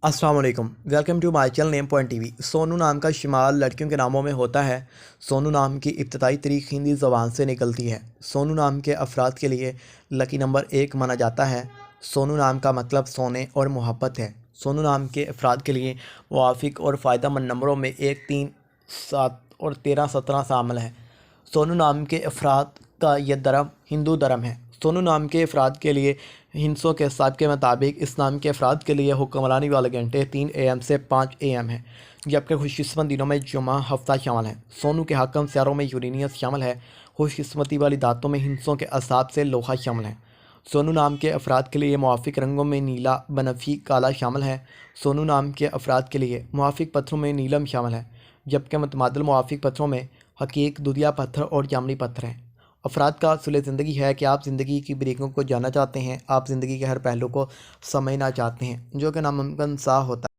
अस्सलाम वालेकुम, welcome to my channel name point TV. Sonu नाम का शुमार लड़कियों के नामों में होता है। सोनू नाम की इब्तदाई तारीख हिंदी ज़बान से निकलती है। सोनू नाम के अफराद के लिए लकी नंबर 1 माना जाता है। सोनू नाम का मतलब सोने और मोहब्बत है। सोनू नाम के अफराद के लिए मुवाफिक और फ़ायदेमंद नंबरों में 1, 3, 7 और 13, 17 शामिल है। सोनू नाम के अफराद का यह धर्म हिंदू धर्म है। सोनू नाम के अफराद के लिए हिंसों के हिसाब के मुताबिक इस नाम के अफराद के लिए हुक्मरानी वाले घंटे 3 AM से 5 AM हैं, जबकि खुशकिस्मत दिनों में जुमा हफ्ता शामिल है। सोनू के हाकम सियारों में यूरेनियस शामिल है। खुशकिस्मती वाली दातों में हिंसों के असाब से लोहा शामिल है। सोनू नाम के अफराद के लिए मुवाफिक रंगों में नीला, बनफी, काला शामिल है। सोनू नाम के अफराद के लिए मुवाफिक पत्थरों में नीलम शामिल है, जबकि मुतमादिल मुवाफिक पत्थरों में हकीक, दुधिया पत्थर और जामनी पत्थर हैं। अफराद का असूल ज़िंदगी है कि आप ज़िंदगी की बारीकियों को जानना चाहते हैं, आप ज़िंदगी के हर पहलू को समझना चाहते हैं, जो कि नामुमकिन सा होता है।